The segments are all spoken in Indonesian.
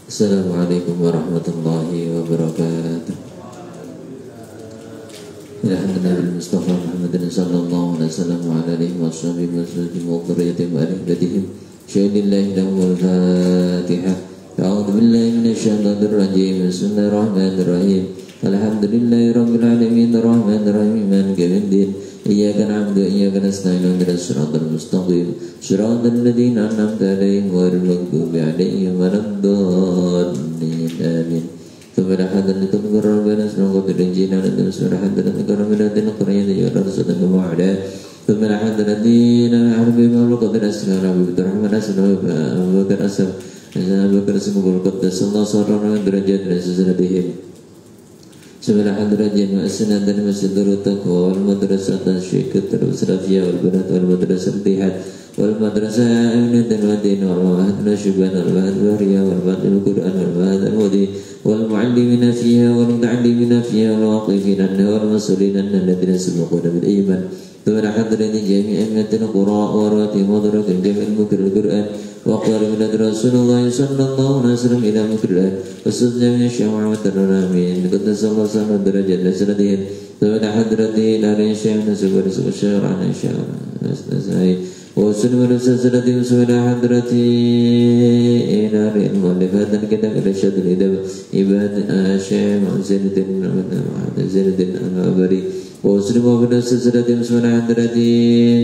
Assalamualaikum warahmatullahi wabarakatuh. Alhamdulillah Mustafa Muhammadin sallallahu alaihi wasallam wa alihi wa sahbihi wa sallam wa dhurriyyatihi wa ahlihi syahidillah lahumul Fatihah. A'udzu billahi minasy syaithanir rajim. Bismillahirrahmanirrahim. Alhamdulillahi rabbil alamin arrahmanir rahim maliki yaumiddin. Iyyaka na'budu wa iyyaka nasta'in ihdinas siratal mustaqim siratal ladzina an'amta 'alaihim ghairil maghdubi 'alaihim waladdallin. Amin. Subhanallahi wa bihamdihi rabbana subhanahu wa ta'ala wa subhanallahi wa karamatan qur'aniyya ya rasulullah mu'ada. Subhanallahi harbi ma qadara asrara bi rahman asra wa bakar asr wa bakar asmul qaddas Allah sarana derajat rasulihim. Subhanallahi wa asnad dan masjidur taqwa wal madrasah tasyiq terusrafiyah wal banat wal madrasah tihad wal madrasah amin dan wadin wal mahad nasyban wal mahad wariya wal mahad al-Qur'an wal mahad al-mudi wal muallimina fiha wal muta'allimina fiha wal waqifina wal masulina alladhina sabaquna bil iman. Subhanallahi jami'an matal qura wa rati madrak jami'al mukr al-Qur'an wa qaribna Rasulullah sallallahu alaihi wasallam ila mukrillah wasallam syama'at ar-ramin qaddasallahu sana derajat nasradihin wa hadrati la syai'un subhanahu wa ta'ala syai'un وسلم الرسالة وسلم حضرتي إلى المؤلفات الكتاب الرشاد الإدب إباد شيخ زين الدين الأبري وسلم الرسالة وسلم حضرتي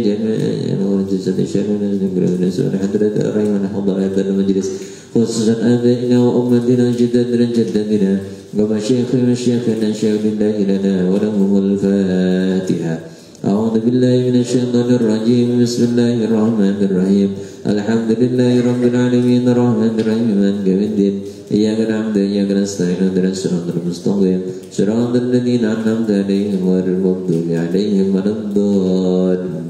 جميع الجزء الشيخ وسلم حضرتي الرحمن حضر هذا المجلس خصوصا آبائنا وأمتنا جدنا ومشايخنا شيخنا شيخ الله لنا ولهم الفاتحة. أعوذ بالله من الشيطان الرجيم. بسم الله الرحمن الرحيم. الحمد لله رب العالمين الرحمن الرحيم مالك يوم الدين إياك نعبد وإياك نستعين اهدنا الصراط المستقيم صراط الذين أنعمت عليهم غير المغضوب عليهم ولا الضالين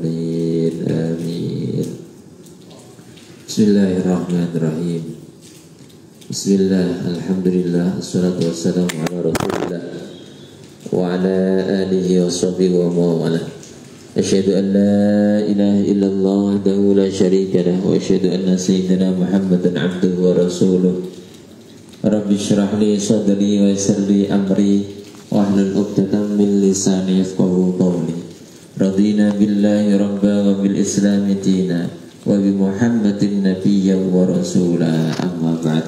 آمين. بسم الله الرحمن الرحيم. بسم الله الحمد لله الصلاة والسلام على رسول الله وعلى آله وصحبه ومن أشهد أن لا إله إلا الله وحده لا شريك له وأشهد أن سيدنا محمدا عبده ورسوله. رب اشرح لي صدري ويسر لي أمري واحلل عقدة من لساني يفقهوا قولي. رضينا بالله ربا وبالإسلام دينا وبمحمد نبيا ورسولا. أما بعد.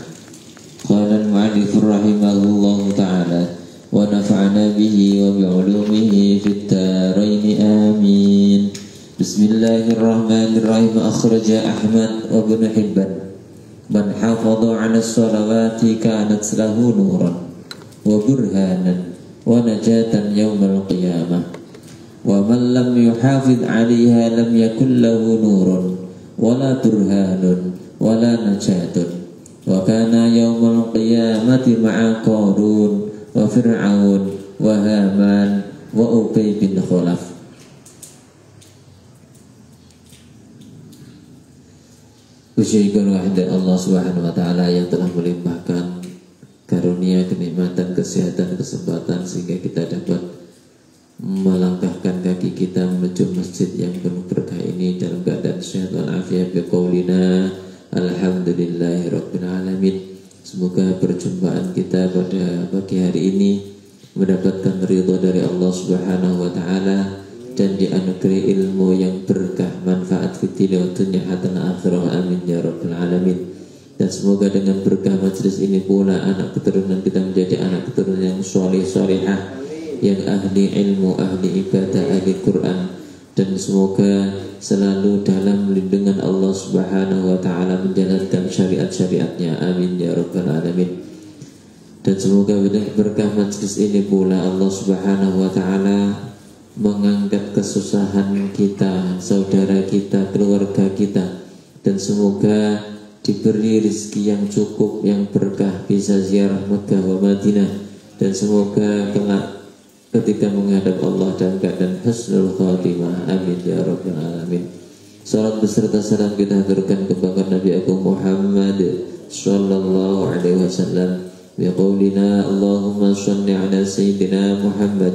قال المؤلف رحمه الله تعالى ونفعنا به وبعلومه في الدارين آمين. بسم الله الرحمن الرحيم. أخرج أحمد وابن حبان من حافظ على الصلوات كانت له نورا وبرهانا ونجاة يوم القيامة ومن لم يحافظ عليها لم يكن له نور ولا برهان ولا نجاة وكان يوم القيامة مع قارون wa Fir'aun wa Haman wa Ubay bin Khalaf. Bersyukur kehadirat Allah Subhanahu wa taala yang telah melimpahkan karunia, kenikmatan, kesehatan, kesempatan sehingga kita dapat melangkahkan kaki kita menuju masjid yang penuh berkah ini dalam keadaan sehat walafiat biqaulina alhamdulillahi rabbil alamin. Semoga perjumpaan kita pada pagi hari ini mendapatkan ridha dari Allah Subhanahu wa taala dan dianugerahi ilmu yang berkah, manfaat fid dunya wa dunya hatta akhirah. Amin ya rabbal alamin. Dan semoga dengan berkah majelis ini pula anak keturunan kita menjadi anak keturunan yang saleh salihah, yang ahli ilmu, ahli ibadah, ahli Quran, dan semoga selalu dalam lindungan Allah Subhanahu wa taala menjalankan syariat-syariatnya. Amin ya rabbal alamin. Dan semoga berkah majlis ini pula Allah Subhanahu wa taala mengangkat kesusahan kita, saudara kita, keluarga kita, dan semoga diberi rezeki yang cukup, yang berkah, bisa ziarah Mekah wa Madinah, dan semoga kelak ketika menghadap Allah dalam keadaan husnul khatimah. Amin ya rabbal alamin. Salat beserta salam kita haturkan kepada Nabi Agung Muhammad sallallahu alaihi wasallam bi qaulina Allahumma shalli ala sayyidina Muhammad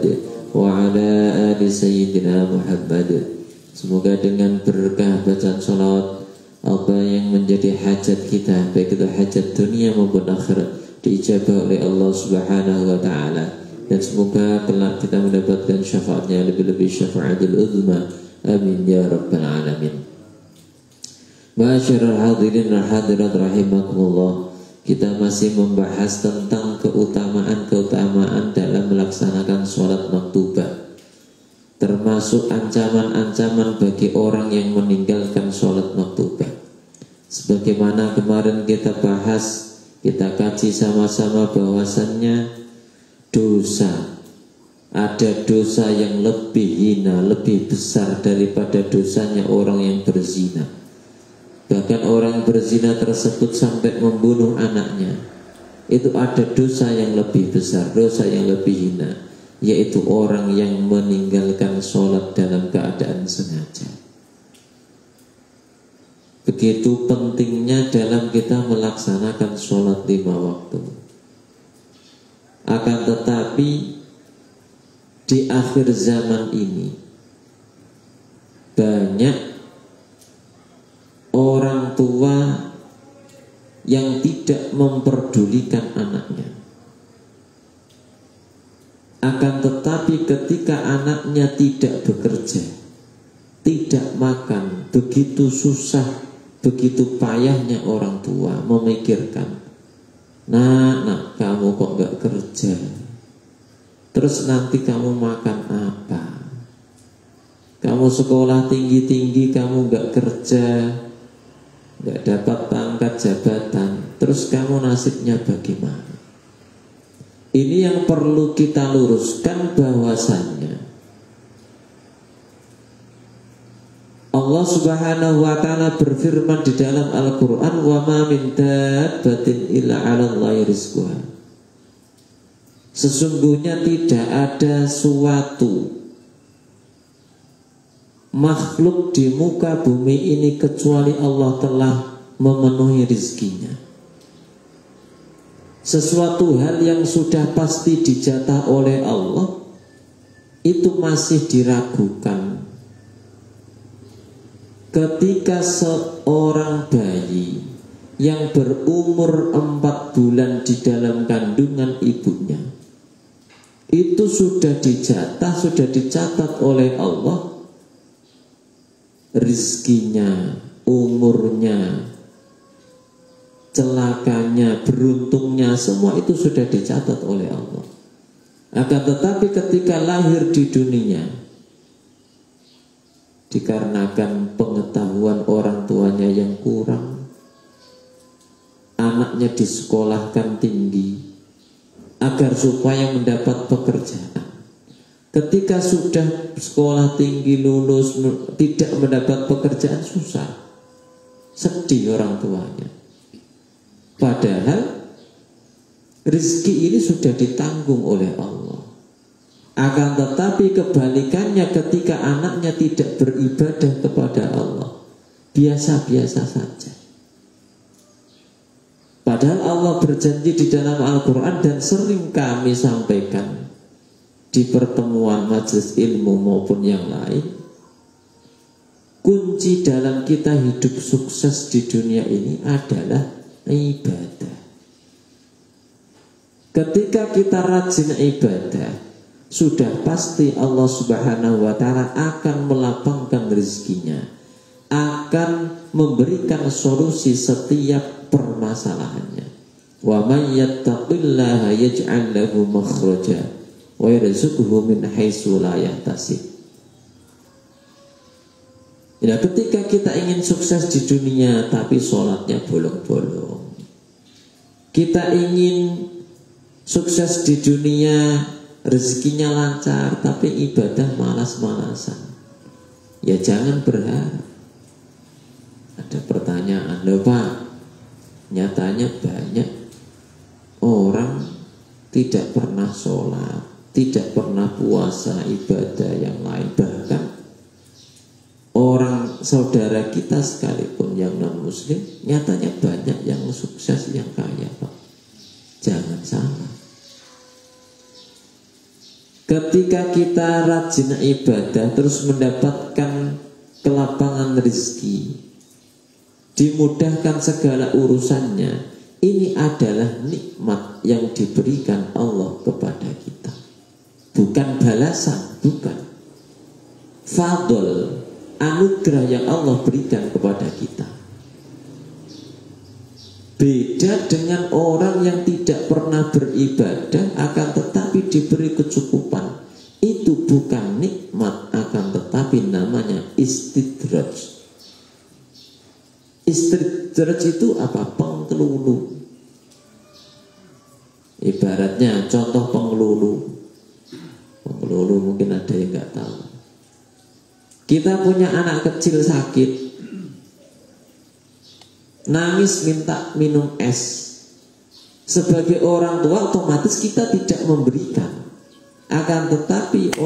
wa ala ali sayyidina Muhammad. Semoga dengan berkah bacaan salat apa yang menjadi hajat kita, baik itu hajat dunia maupun akhirat, diijabah oleh Allah Subhanahu wa Ta'ala. Dan semoga kelak kita mendapatkan syafaatnya, lebih-lebih syafaatul uzma. Amin ya rabbal alamin. Ma'asyiral hadirin wal hadirat rahimakumullah. Kita masih membahas tentang keutamaan-keutamaan dalam melaksanakan sholat maktubah, termasuk ancaman-ancaman bagi orang yang meninggalkan sholat maktubah. Sebagaimana kemarin kita bahas, kita kaji sama-sama bahwasannya dosa, ada dosa yang lebih hina, lebih besar daripada dosanya orang yang berzina. Bahkan orang berzina tersebut sampai membunuh anaknya, itu ada dosa yang lebih besar, dosa yang lebih hina, yaitu orang yang meninggalkan sholat dalam keadaan sengaja. Begitu pentingnya dalam kita melaksanakan sholat 5 waktu. Akan tetapi di akhir zaman ini banyak orang tua yang tidak memperdulikan anaknya. Akan tetapi ketika anaknya tidak bekerja, tidak makan, begitu susah, begitu payahnya orang tua memikirkan, nak kamu kok gak kerja, terus nanti kamu makan apa? Kamu sekolah tinggi-tinggi, kamu gak kerja, gak dapat pangkat jabatan, terus kamu nasibnya bagaimana? Ini yang perlu kita luruskan, bahwasannya Allah Subhanahu wa Ta'ala berfirman di dalam Al-Quran, wa ma min dabbatin illa 'alallahi rizquha. Sesungguhnya tidak ada suatu makhluk di muka bumi ini kecuali Allah telah memenuhi rizkinya. Sesuatu hal yang sudah pasti dijatah oleh Allah itu masih diragukan. Ketika seorang bayi yang berumur 4 bulan di dalam kandungan ibunya, itu sudah dijatah, sudah dicatat oleh Allah, rizkinya, umurnya, celakanya, beruntungnya, semua itu sudah dicatat oleh Allah. Akan tetapi ketika lahir di dunia, dikarenakan pengetahuan orang tuanya yang kurang, anaknya disekolahkan tinggi agar supaya mendapat pekerjaan. Ketika sudah sekolah tinggi, lulus, tidak mendapat pekerjaan, susah, sedih orang tuanya. Padahal rezeki ini sudah ditanggung oleh Allah. Akan tetapi kebalikannya, ketika anaknya tidak beribadah kepada Allah, biasa-biasa saja. Padahal Allah berjanji di dalam Al-Quran, dan sering kami sampaikan di pertemuan majelis ilmu maupun yang lain, kunci dalam kita hidup sukses di dunia ini adalah ibadah. Ketika kita rajin ibadah, sudah pasti Allah Subhanahu wa Ta'ala akan melapangkan rezekinya, akan memberikan solusi setiap permasalahannya. Wa may yattaqillaha yaj'al lahu makhraja wa yarzuqhu min haitsu la yahtasib. Ya, ketika kita ingin sukses di dunia tapi sholatnya bolong-bolong, kita ingin sukses di dunia, rezekinya lancar tapi ibadah malas-malasan, ya jangan berharap. Ada pertanyaan, loh Pak, nyatanya banyak orang tidak pernah sholat, tidak pernah puasa, ibadah yang lain, bahkan orang saudara kita sekalipun yang non muslim, nyatanya banyak yang sukses, yang kaya Pak. Jangan salah. Ketika kita rajin ibadah terus mendapatkan kelapangan rezeki, dimudahkan segala urusannya. Ini adalah nikmat yang diberikan Allah kepada kita, bukan balasan, bukan fadl, anugerah yang Allah berikan kepada kita. Beda dengan orang yang tidak pernah beribadah akan tetapi diberi kecukupan. Itu bukan nikmat, akan tetapi namanya istidraj. Istidraj itu apa? Pengkelulu. Ibaratnya contoh pengelulu. Pengelulu mungkin ada yang nggak tahu. Kita punya anak kecil sakit, nangis minta minum es. Sebagai orang tua otomatis kita tidak memberikan. Akan tetapi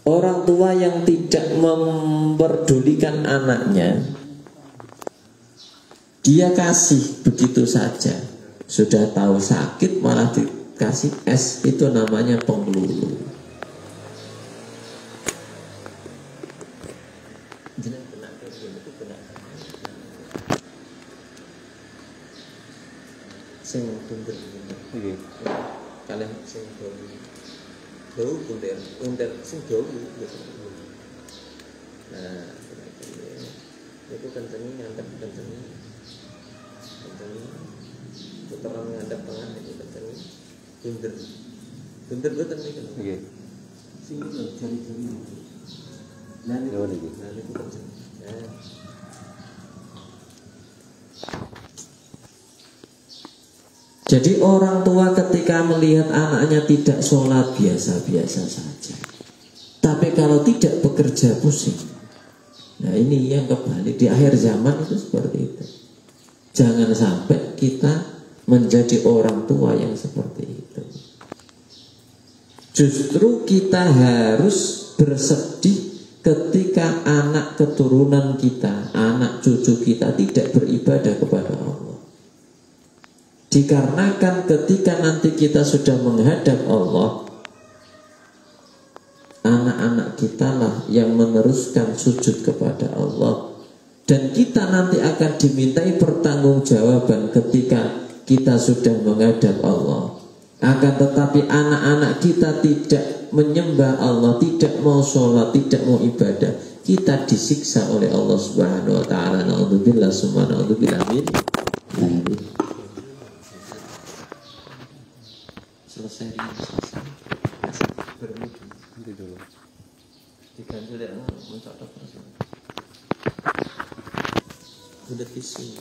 orang tua yang tidak memperdulikan anaknya, dia kasih begitu saja. Sudah tahu sakit malah dikasih es, itu namanya pengelulu. Sing bunder iki. Kalih sing bau bunder sing bau. Nah, itu kencengi ngadep kencengi. Putaran ngadep tengah itu kencengi. Bunder boten niku. Nggih. Sing jari-jari. Nah niku kencengi. Nah. Jadi orang tua ketika melihat anaknya tidak sholat biasa-biasa saja. Tapi kalau tidak bekerja pusing. Nah ini yang kembali di akhir zaman itu seperti itu. Jangan sampai kita menjadi orang tua yang seperti itu. Justru kita harus bersedih ketika anak keturunan kita, anak cucu kita tidak beribadah kepada Allah. Dikarenakan ketika nanti kita sudah menghadap Allah, anak-anak kita lah yang meneruskan sujud kepada Allah. Dan kita nanti akan dimintai pertanggungjawaban ketika kita sudah menghadap Allah. Akan tetapi anak-anak kita tidak menyembah Allah, tidak mau sholat, tidak mau ibadah, kita disiksa oleh Allah Subhanahu wa ta'ala. Na'udzubillah summa na'udzubillah min. Selesai berwudu nanti dulu diganti dengan mencatat udah tisu.